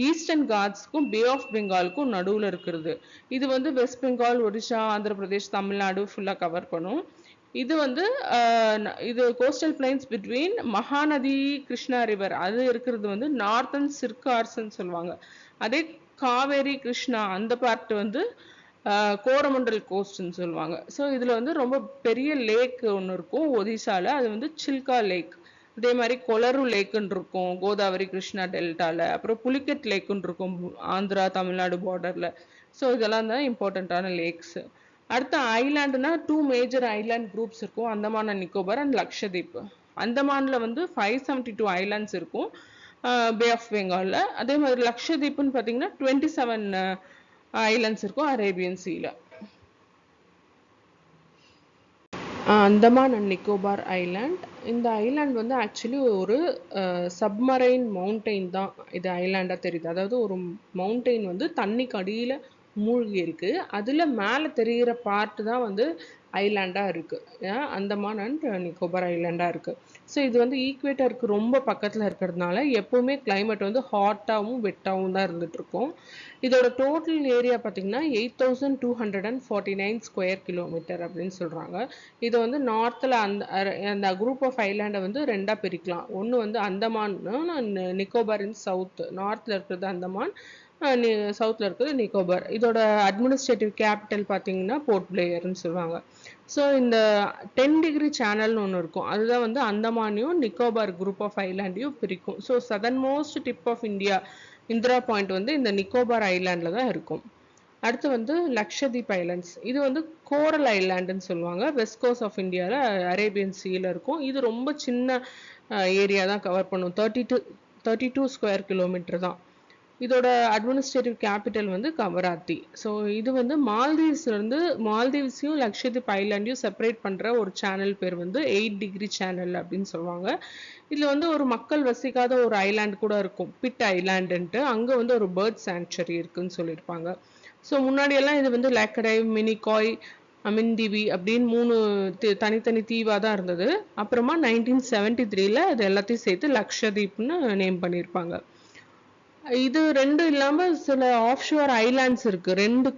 ஈஸ்டர்ன் காட்ஸ்க்கும் பே ஆஃப் பெங்காலுக்கும் நடுவில் இருக்கிறது. இது வந்து வெஸ்ட் பெங்கால், ஒடிஷா, ஆந்திர பிரதேஷ், தமிழ்நாடு ஃபுல்லாக கவர் பண்ணும். இது வந்து இது coastal plains between Mahanadi, Krishna river அது இருக்கிறது வந்து நார்த்தன் சிர்கார்ஸ்ன்னு சொல்லுவாங்க. அதே காவேரி, கிருஷ்ணா அந்த பார்ட் வந்து கோரமண்டல் கோஸ்ட்னு சொல்லுவாங்க. ஸோ இதில் வந்து ரொம்ப பெரிய லேக் ஒன்று இருக்கும் ஒடிசால, அது வந்து சில்கா லேக். அதே மாதிரி கொலரு லேக்குன்னு இருக்கும் கோதாவரி கிருஷ்ணா டெல்டால. அப்புறம் புலிக்கட் லேக்குன்னு இருக்கும் ஆந்திரா தமிழ்நாடு பார்டர்ல. ஸோ இதெல்லாம் தான் இம்பார்ட்டண்ட்டான லேக்ஸ். அடுத்த ஐலாண்டுனா 2 மேஜர் ஐலாண்ட் குரூப்ஸ் இருக்கும், அந்தமான் அண்ட் நிக்கோபார் அண்ட் லக்ஷதீப். அந்தமான்ல வந்து 572 ஐலாண்ட்ஸ் இருக்கும் பே ஆஃப் பெங்கால்ல. அதே மாதிரி லக்ஷதீப்னு பார்த்தீங்கன்னா 27 ஐலாண்ட்ஸ் இருக்கும் அரேபியன் சீல. Andaman and Nicobar island. இந்த ஐலாண்ட் வந்து ஆக்சுவலி ஒரு சப்மரைன் மவுண்டெயின் தான் இது ஐலாண்டாக தெரியுது. அதாவது ஒரு மவுண்டெயின் வந்து தண்ணிக்கு அடியில் மூழ்கி இருக்கு, அதில் மேலே தெரிகிற பார்ட் தான் வந்து ஐலாண்டா இருக்கு. அந்தமான் அண்ட் நிக்கோபார் ஐலாண்டா இருக்கு. ஸோ இது வந்து ஈக்குவேட்டருக்கு ரொம்ப பக்கத்துல இருக்கிறதுனால எப்பவுமே கிளைமேட் வந்து ஹாட்டாவும் வெட்டாவும் தான் இருந்துட்டு இருக்கும். இதோட டோட்டல் ஏரியா பார்த்தீங்கன்னா 8249 ஸ்கொயர் கிலோமீட்டர் அப்படின்னு சொல்றாங்க. இதை வந்து நார்த்தில் அந்த குரூப் ஆஃப் ஐலாண்டை வந்து ரெண்டா பிரிக்கலாம். ஒன்று வந்து அந்தமான், நிக்கோபார் இன் சவுத். நார்த்தில் இருக்கிறது அந்தமான், சவுத்தில் இருக்கிறது நிக்கோபார். இதோட அட்மினிஸ்ட்ரேட்டிவ் கேபிட்டல் பார்த்தீங்கன்னா போர்ட் பிளேயர்னு சொல்லுவாங்க. ஸோ இந்த 10 டிகிரி சேனல்னு ஒன்று இருக்கும். அதுதான் வந்து அந்தமானையும் நிக்கோபார் குரூப் ஆஃப் ஐலாண்டையும் பிரிக்கும். So southern most tip of India Indira point வந்து இந்த நிக்கோபார் ஐலாண்டில் தான் இருக்கும். அடுத்து வந்து லக்ஷதீப் ஐலாண்ட்ஸ். இது வந்து கோரல் ஐலாண்டுன்னு சொல்லுவாங்க. வெஸ்ட் கோஸ்ட் ஆஃப் இந்தியாவில் அரேபியன் சீல இருக்கும். இது ரொம்ப சின்ன ஏரியா தான் கவர் பண்ணும். 32 ஸ்கொயர் கிலோமீட்டர் தான். இதோட அட்மினிஸ்ட்ரேட்டிவ் கேபிட்டல் வந்து கவராத்தி. ஸோ இது வந்து மால்தீவ்ஸையும் லக்ஷதீப் ஐலாண்டையும் செப்பரேட் பண்ணுற ஒரு சேனல் பேர் வந்து 8 டிகிரி சேனல் அப்படின்னு சொல்லுவாங்க. இதில் வந்து ஒரு மக்கள் வசிக்காத ஒரு ஐலாண்டு கூட இருக்கும், பிட் ஐலாண்டுன்ட்டு. அங்கே வந்து ஒரு பேர்ட் சாங்சுரி இருக்குன்னு சொல்லியிருப்பாங்க. ஸோ முன்னாடியெல்லாம் இது வந்து லேக்கடைவ், மினிகாய், அமின்தீவி அப்படின்னு 3 தனித்தனி தீவாக தான் இருந்தது. அப்புறமா 1973 இது எல்லாத்தையும் சேர்த்து லக்ஷதீப்னு நேம் பண்ணியிருப்பாங்க. இது ரெண்டும் இல்லாம சில ஆஃப்ஷோர் ஐலாண்ட்ஸ் இருக்கு. ரெண்டு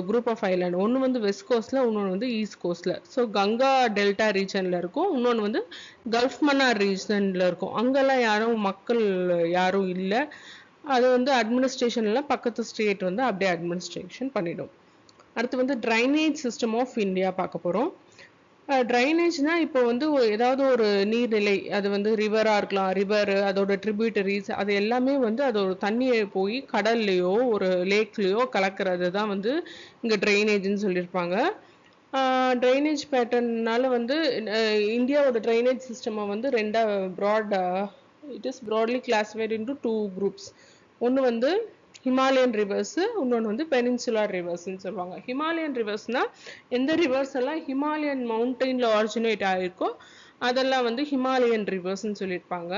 குரூப் ஆஃப் ஐலாண்ட். ஒன்று வந்து வெஸ்ட் கோஸ்ட்ல, இன்னொன்று வந்து ஈஸ்ட் கோஸ்ட்ல. ஸோ கங்கா டெல்டா ரீஜன்ல இருக்கும், இன்னொன்று வந்து கல்ஃப் மன்னார் ரீஜன்ல இருக்கும். அங்கெல்லாம் மக்கள் யாரும் இல்லை. அது வந்து அட்மினிஸ்ட்ரேஷன்ல பக்கத்து ஸ்டேட் வந்து அப்படியே அட்மினிஸ்ட்ரேஷன் பண்ணிடும். அடுத்து வந்து ட்ரைனேஜ் சிஸ்டம் ஆஃப் இந்தியா பார்க்க போறோம். ட்ரைனேஜ்னா இப்போ வந்து ஏதாவது ஒரு நீர்நிலை, அது வந்து ரிவரா இருக்கலாம், ரிவர் அதோட ட்ரிபியூட்டரிஸ், அது எல்லாமே வந்து அதோட தண்ணியை போய் கடல்லையோ ஒரு லேக்லயோ கலக்கிறது தான் வந்து இங்கே ட்ரைனேஜ்னு சொல்லியிருப்பாங்க. ட்ரைனேஜ் பேட்டர்னால வந்து இந்தியாவோட ட்ரைனேஜ் சிஸ்டமை வந்து it is broadly classified into 2 groups. ஒன்று வந்து ஹிமாலயன் ரிவர்ஸ், இன்னொன்று வந்து பெனின்சுலர் ரிவர்ஸ்ன்னு சொல்லுவாங்க. ஹிமாலயன் ரிவர்ஸ்னா எந்த ரிவர்ஸ் எல்லாம் ஹிமாலயன் மவுண்டெயின்ல ஆரிஜினேட் ஆகிருக்கோ அதெல்லாம் வந்து ஹிமாலயன் ரிவர்ஸ்ன்னு சொல்லியிருப்பாங்க.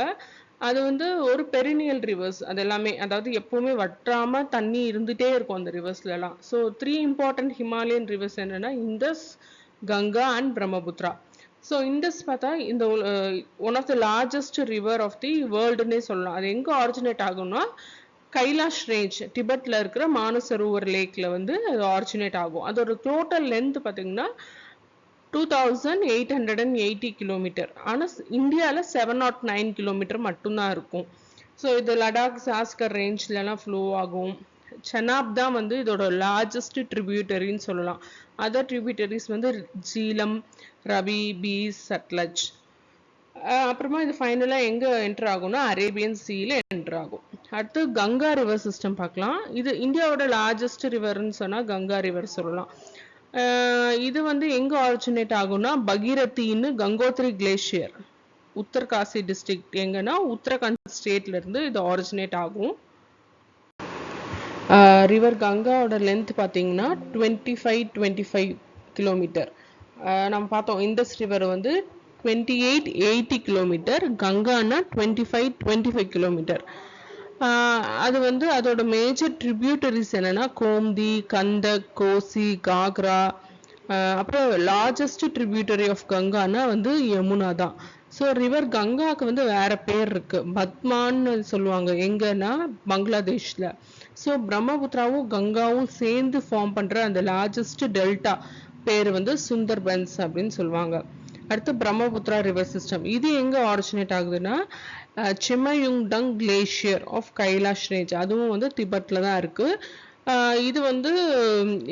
அது வந்து ஒரு பெரினியல் ரிவர்ஸ். அது எல்லாமே, அதாவது எப்பவுமே வற்றாம தண்ணி இருந்துட்டே இருக்கும் அந்த ரிவர்ஸ்ல எல்லாம். ஸோ 3 இம்பார்ட்டன்ட் ஹிமாலயன் ரிவர்ஸ் என்னன்னா Indus, Ganga and Brahmaputra. So Indus பார்த்தா இந்த one of the largest river of the வேர்ல்டுன்னே சொல்லலாம். அது எங்கே ஆரிஜினேட் ஆகும்னா கைலாஷ் ரேஞ்ச், டிபெட்ல இருக்கிற மானசரோவர் லேக்ல வந்து அது ஆரிஜினேட் ஆகும். அதோட டோட்டல் லென்த் பார்த்தீங்கன்னா 2880 கிலோமீட்டர். ஆனால் இந்தியாவில் 709 கிலோமீட்டர் மட்டும்தான் இருக்கும். ஸோ இது லடாக், சாஸ்கர் ரேஞ்ச்லலாம் ஃப்ளோ ஆகும். செனாப் தான் வந்து இதோட லார்ஜஸ்ட் ட்ரிபியூட்டரின்னு சொல்லலாம். அதர் ட்ரிபியூட்டரிஸ் வந்து ஜீலம், ரவி, பீஸ், சட்லஜ். அப்புறமா இது ஃபைனலாக எங்கே என்டர் ஆகும்னா அரேபியன் சீல என்டர் ஆகும். அடுத்து கங்கா ரிவர் சிஸ்டம் பார்க்கலாம். இது இந்தியாவோட லார்ஜஸ்ட் ரிவர்னு சொன்னால் கங்கா ரிவர் சொல்லலாம். இது வந்து எங்கே ஆரிஜினேட் ஆகும்னா பகீரத்தின்னு கங்கோத்ரி கிளேஷியர், உத்தர்காசி டிஸ்ட்ரிக்ட் எங்கன்னா உத்தரகாண்ட் ஸ்டேட்ல இருந்து இது ஆரிஜினேட் ஆகும். ரிவர் கங்காவோட லென்த் பார்த்தீங்கன்னா 25 கிலோமீட்டர். நம்ம பார்த்தோம் இண்டஸ் ரிவர் வந்து 2880 கிலோமீட்டர், கங்கானா 25 கிலோமீட்டர். அது வந்து அதோட மேஜர் ட்ரிபியூட்டரிஸ் என்னன்னா கோம்தி, கந்தக், கோசி, காக்ரா. அப்புறம் லார்ஜஸ்ட் ட்ரிபியூட்டரி ஆஃப் கங்கானா வந்து யமுனா தான். ஸோ ரிவர் கங்காவுக்கு வந்து வேற பேர் இருக்கு, பத்மான்னு சொல்லுவாங்க. எங்கன்னா பங்களாதேஷ்ல. ஸோ பிரம்மபுத்திராவும் கங்காவும் சேர்ந்து ஃபார்ம் பண்ற அந்த லார்ஜஸ்ட் டெல்டா பேர் வந்து சுந்தர்பன்ஸ் அப்படின்னு சொல்லுவாங்க. அடுத்து பிரம்மபுத்திரா ரிவர் சிஸ்டம். இது எங்க ஆரிஜினேட் ஆகுதுன்னா சிமயுங்டங் கிளேஷியர் ஆஃப் கைலாஷ் ரேஞ்ச், அதுவும் வந்து திபெட்ல தான் இருக்கு. இது வந்து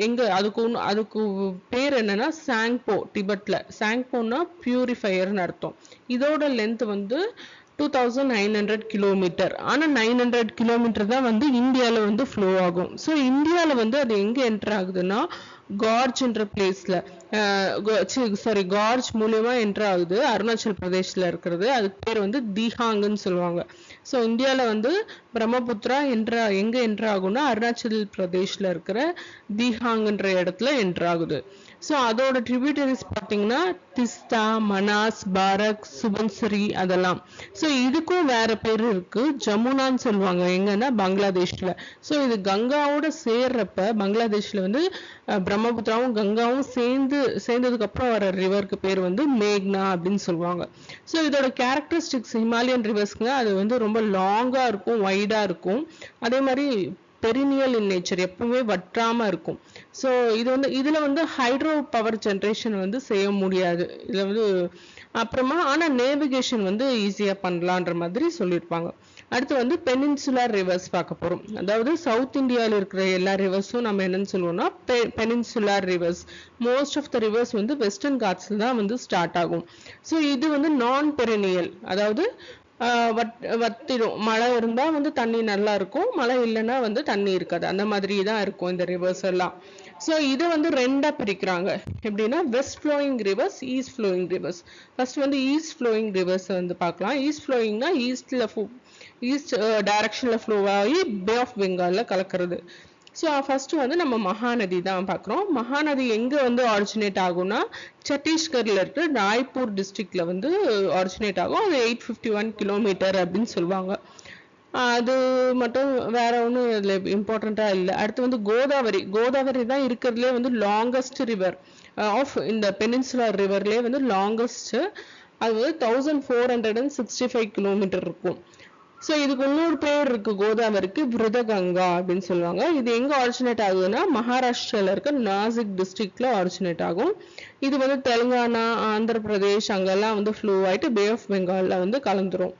எங்க அதுக்கு பேர் என்னன்னா சாங்போ, திபெட்ல. சாங்போனா பியூரிஃபயர்னு அர்த்தம். இதோட லென்த் வந்து 2900 கிலோமீட்டர். ஆனா 900 கிலோமீட்டர் தான் வந்து இந்தியால வந்து ஃப்ளோ ஆகும். ஸோ இந்தியால வந்து அது எங்க என்டர் ஆகுதுன்னா கார்ஜ்ன்ற பிளேஸ்ல, கார்ஜ் மூலியமா என்டர் ஆகுது. அருணாச்சல் பிரதேஷ்ல இருக்கிறது. அதுக்கு பேர் வந்து தீஹாங்னு சொல்லுவாங்க. ஸோ இந்தியாவில் வந்து பிரம்மபுத்திரா எங்க என்டர் ஆகும்னா அருணாச்சல் பிரதேஷ்ல இருக்கிற தீஹாங்ன்ற இடத்துல என்டர் ஆகுது. ஸோ அதோட ட்ரிபியூட்டரிஸ் பார்த்தீங்கன்னா திஸ்தா, மனாஸ், பாரக், சுபன்சரி அதெல்லாம். ஸோ இதுக்கும் வேற பேர் இருக்கு, ஜமுனான்னு சொல்லுவாங்க. எங்கன்னா பங்களாதேஷ்ல. ஸோ இது கங்காவோட சேர்றப்ப பங்களாதேஷ்ல வந்து பிரம்மபுத்திராவும் கங்காவும் சேர்ந்ததுக்கு அப்புறம் வர ரிவருக்கு பேர் வந்து மேக்னா அப்படின்னு சொல்லுவாங்க. ஸோ இதோட கேரக்டரிஸ்டிக்ஸ் ஹிமாலயன் ரிவர்ஸ்க்குங்க, அது வந்து ரொம்ப லாங்கா இருக்கும், வைடா இருக்கும். அதே மாதிரி பெரினியல் இன் நேச்சர், எப்பவுமே வற்றாம இருக்கும். ஸோ இது வந்து இதுல வந்து ஹைட்ரோ பவர் ஜென்ரேஷன் வந்து செய்ய முடியாது இதுல வந்து. அப்புறமா ஆனா நேவிகேஷன் வந்து ஈஸியா பண்ணலான்ற மாதிரி சொல்லியிருப்பாங்க. அடுத்து வந்து பெனின்சுலர் ரிவர்ஸ் பார்க்க போறோம். அதாவது சவுத் இந்தியாவில் இருக்கிற எல்லா ரிவர்ஸும் நம்ம என்னன்னு சொல்லுவோம்னா peninsular rivers. Most of the rivers வந்து வெஸ்டர்ன் காட்ஸ்ல தான் வந்து ஸ்டார்ட் ஆகும். ஸோ இது வந்து நான் பெரினியல், அதாவது வத்திடும். மழை இருந்தா வந்து தண்ணி நல்லா இருக்கும், மழை இல்லைன்னா வந்து தண்ணி இருக்காது. அந்த மாதிரி தான் இருக்கும் இந்த ரிவர்ஸ் எல்லாம். ஸோ இதை வந்து ரெண்டா பிரிக்கிறாங்க. எப்படின்னா west flowing rivers, east flowing rivers. First வந்து ஈஸ்ட் ஃப்ளோயிங் ரிவர்ஸ் வந்து பார்க்கலாம். ஈஸ்ட் ஃப்ளோயிங்னா ஈஸ்ட் டைரக்ஷன்ல ஃப்ளோ ஆகி பே ஆஃப் பெங்கால்ல கலக்கிறது. ஸோ ஃபர்ஸ்ட் வந்து நம்ம மகாநதி தான் பார்க்குறோம். மகாநதி எங்க வந்து ஆரிஜினேட் ஆகும்னா சத்தீஸ்கர்ல இருக்க ராய்ப்பூர் டிஸ்ட்ரிக்ட்ல வந்து ஆரிஜினேட் ஆகும். அது 851 கிலோமீட்டர் அப்படின்னு சொல்லுவாங்க. அது மட்டும் வேற ஒன்றும் இதுல இம்பார்ட்டண்டா இல்லை. அடுத்து வந்து கோதாவரி. கோதாவரி தான் இருக்கிறதுலே வந்து லாங்கஸ்ட் ரிவர் ஆஃப் இந்த பெனின்சுலர் ரிவர்லேயே வந்து லாங்கஸ்ட். அது வந்து 1465 கிலோமீட்டர் இருக்கும். ஸோ இதுக்கு இன்னொரு பேர் இருக்கு கோதாவரிக்கு, விருதகங்கா அப்படின்னு சொல்லுவாங்க. இது எங்க ஆரிஜினேட் ஆகுதுன்னா மகாராஷ்டிரால இருக்க நாசிக் டிஸ்ட்ரிக்ட்ல ஆரிஜினேட் ஆகும். இது வந்து தெலுங்கானா, ஆந்திர பிரதேஷ் அங்கெல்லாம் வந்து ஃப்ளோ ஆயிட்டு பே ஆஃப் பெங்கால்ல வந்து கலந்துரும்.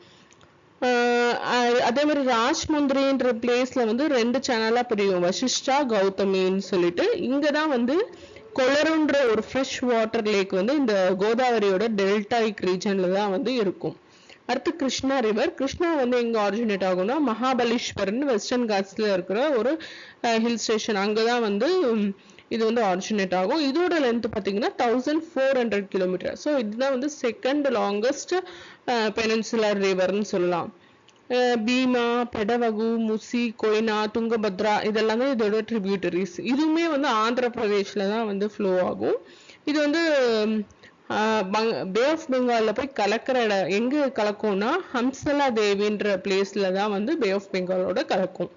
அதே மாதிரி ராஜ்முந்திரின்ற பிளேஸ்ல வந்து ரெண்டு சேனலா பிரியும், வசிஷ்டா, கௌதமின்னு சொல்லிட்டு. இங்கதான் வந்து கொளருன்ற ஒரு ஃப்ரெஷ் வாட்டர் லேக் வந்து இந்த கோதாவரியோட டெல்டாயிக் ரீஜன்ல தான் வந்து இருக்கும். அடுத்து கிருஷ்ணா ரிவர். கிருஷ்ணா வந்து எங்க ஆரிஜினேட் ஆகும்னா மகாபலேஸ்வரன் வெஸ்டர்ன் காட்ஸ்ல இருக்கிற ஒரு ஹில் ஸ்டேஷன், அங்கதான் வந்து இது வந்து ஆரிஜினேட் ஆகும். இதோட லென்த் பாத்தீங்கன்னா 1400 கிலோமீட்டர். ஸோ இதுதான் வந்து செகண்ட் லாங்கஸ்ட் பெனின்சுலர் ரிவர்னு சொல்லலாம். பீமா, பெடவகு, முசி, கொய்னா, துங்கபத்ரா இதெல்லாம் தான் இதோட ட்ரிபியூட்டரிஸ். இதுவுமே வந்து ஆந்திர பிரதேஷ்ல தான் வந்து ஃப்ளோ ஆகும். இது வந்து பே ஆஃப் பெங்கால்ல போய் கலக்கிற இடம் எங்க கலக்கும்னா ஹம்சலா தேவின்ற பிளேஸ்ல தான் வந்து பே ஆஃப் பெங்காலோட கலக்கும்.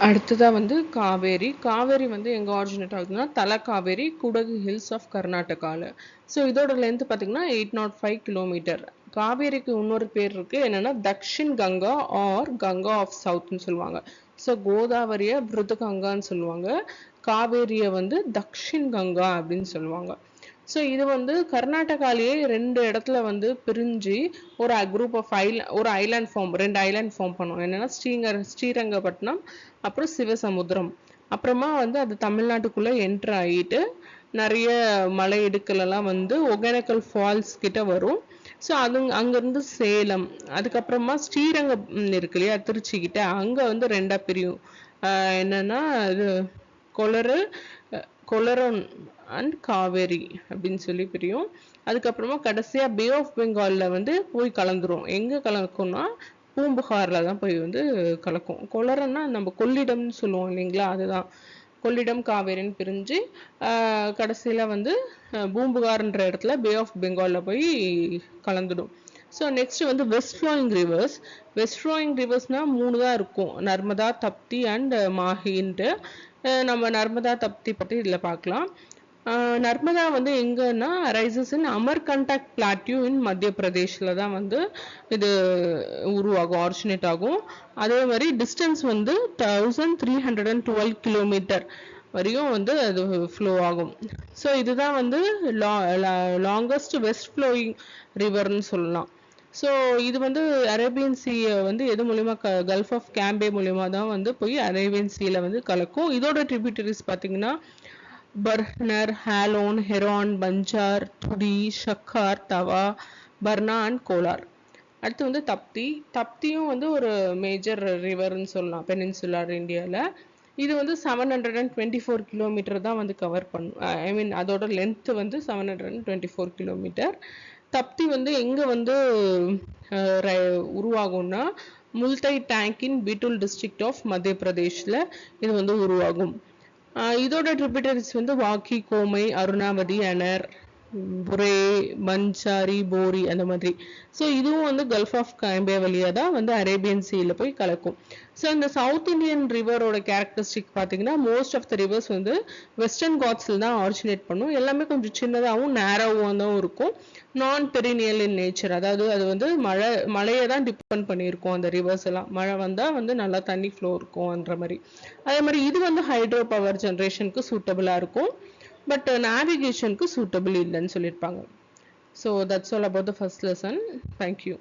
அடுத்ததா வந்து காவேரி. காவேரி வந்து எங்க ஆரிஜினேட் ஆகுதுன்னா தலக்காவேரி, குடகு ஹில்ஸ் ஆஃப் கர்நாடகால. ஸோ இதோட லென்த் பார்த்தீங்கன்னா 805 கிலோமீட்டர். காவேரிக்கு இன்னொரு பேர் இருக்கு, என்னன்னா தக்ஷின் கங்கா ஆர் கங்கா ஆஃப் சவுத்னு சொல்லுவாங்க. ஸோ கோதாவரிய விருதகங்கான்னு சொல்லுவாங்க, காவேரிய வந்து தக்ஷின் கங்கா அப்படின்னு சொல்லுவாங்க. ஸோ இது வந்து கர்நாடகாலேயே ரெண்டு இடத்துல வந்து பிரிஞ்சு ஒரு குரூப் ஆஃப் ஒரு ஐலாண்ட் ஃபார்ம், ரெண்டு ஐலாண்ட் ஃபார்ம் பண்ணுவோம். என்னன்னா ஸ்ரீரங்கப்பட்டினம், அப்புறம் சிவசமுத்திரம். அப்புறமா வந்து அது தமிழ்நாட்டுக்குள்ள என்டர் ஆகிட்டு நிறைய மலை இடுக்கல் எல்லாம் வந்து ஒகேனக்கல் ஃபால்ஸ் கிட்ட வரும். ஸோ அது அங்கிருந்து சேலம், அதுக்கப்புறமா ஸ்ரீரங்கம் இருக்கு இல்லையா திருச்சி கிட்ட, அங்க வந்து ரெண்டா பிரியும். என்னன்னா இது கொலரன் அண்ட் காவேரி அப்படின்னு சொல்லி பிரியும். அதுக்கப்புறமா கடைசியா பே ஆஃப் பெங்கால்ல வந்து போய் கலந்துரும். எங்க கலக்கும்னா பூம்புகார்ல தான் போய் வந்து கலக்கும். கொலரன்னா நம்ம கொள்ளிடம்னு சொல்லுவோம் இல்லைங்களா, அதுதான். கொள்ளிடம் காவேரின்னு பிரிஞ்சு கடைசியில வந்து பூம்புகார்ன்ற இடத்துல பே ஆஃப் பெங்கால்ல போய் கலந்துடும். ஸோ நெக்ஸ்ட் வந்து west flowing rivers. West flowing ரிவர்ஸ்னா 3 தான் இருக்கும், நர்மதா, தப்தி அண்ட் மாஹின்ட்டு. நம்ம நர்மதா தப்தி பற்றி இதில் பார்க்கலாம். நர்மதா வந்து எங்கன்னா ரைசஸ் இன் அமர்கண்டக் பிளாட்யூ இன் மத்திய பிரதேஷ்ல தான் வந்து இது உருவாகும், ஆரிஜினேட் ஆகும். அதே மாதிரி டிஸ்டன்ஸ் வந்து 1312 கிலோமீட்டர் வரையும் வந்து அது ஃப்ளோ ஆகும். ஸோ இதுதான் வந்து லாங்கஸ்ட் வெஸ்ட் ஃப்ளோயிங் ரிவர்னு சொல்லலாம். ஸோ இது வந்து அரேபியன் சீ வந்து எது மூலியமா கல்ஃப் ஆஃப் கேம்பே மூலியமா தான் வந்து போய் அரேபியன் சீல வந்து கலக்கும். இதோட ட்ரிபியூட்டரிஸ் பார்த்தீங்கன்னா பர்னர், ஹாலோன், ஹெரான், பஞ்சார், துடி, ஷக்கார், தவா, பர்னா அண்ட் கோலார். அடுத்து வந்து தப்தி. தப்தியும் வந்து ஒரு மேஜர் ரிவர்னு சொல்லலாம் பெனின்சுலர் இந்தியாவில். இது வந்து 724 கிலோமீட்டர் தான் வந்து கவர் பண்ணும். ஐ மீன் அதோட லென்த் வந்து 724 கிலோமீட்டர். தப்தி வந்து எங்க வந்து உருவாகும்னா முல்தை டேங்க் இன் பீட்டுல் டிஸ்ட்ரிக்ட் ஆஃப் மத்திய பிரதேஷ்ல இது வந்து உருவாகும். இதோட tributaries வந்து வாக்கி, கோமை, அருணாவதி, அனர், புரே, மஞ்சாரி, போரி அந்த மாதிரி. ஸோ இதுவும் வந்து கல்ஃப் ஆஃப் காம்பே வழியா தான் வந்து அரேபியன் சீல போய் கலக்கும். ஸோ இந்த சவுத் இந்தியன் ரிவரோட கேரக்டரிஸ்டிக் பார்த்தீங்கன்னா மோஸ்ட் ஆஃப் த ரிவர்ஸ் வந்து வெஸ்டர்ன் காட்ஸில் தான் ஆரிஜினேட் பண்ணும். எல்லாமே கொஞ்சம் சின்னதாகவும் நேரோவாகவும் தான் இருக்கும். நான் பெரினியல் இன் நேச்சர், அதாவது அது வந்து மழையை தான் டிபெண்ட் பண்ணியிருக்கோம். அந்த ரிவர்ஸ் எல்லாம் மழை வந்தால் வந்து நல்லா தண்ணி ஃப்ளோ இருக்கும்ன்ற மாதிரி. அதே மாதிரி இது வந்து ஹைட்ரோ பவர் ஜென்ரேஷனுக்கு சூட்டபிளாக இருக்கும். பட் நேவிகேஷனுக்கு சூட்டபிள் இல்லைன்னு சொல்லியிருப்பாங்க. So that's all about the first lesson. Thank you.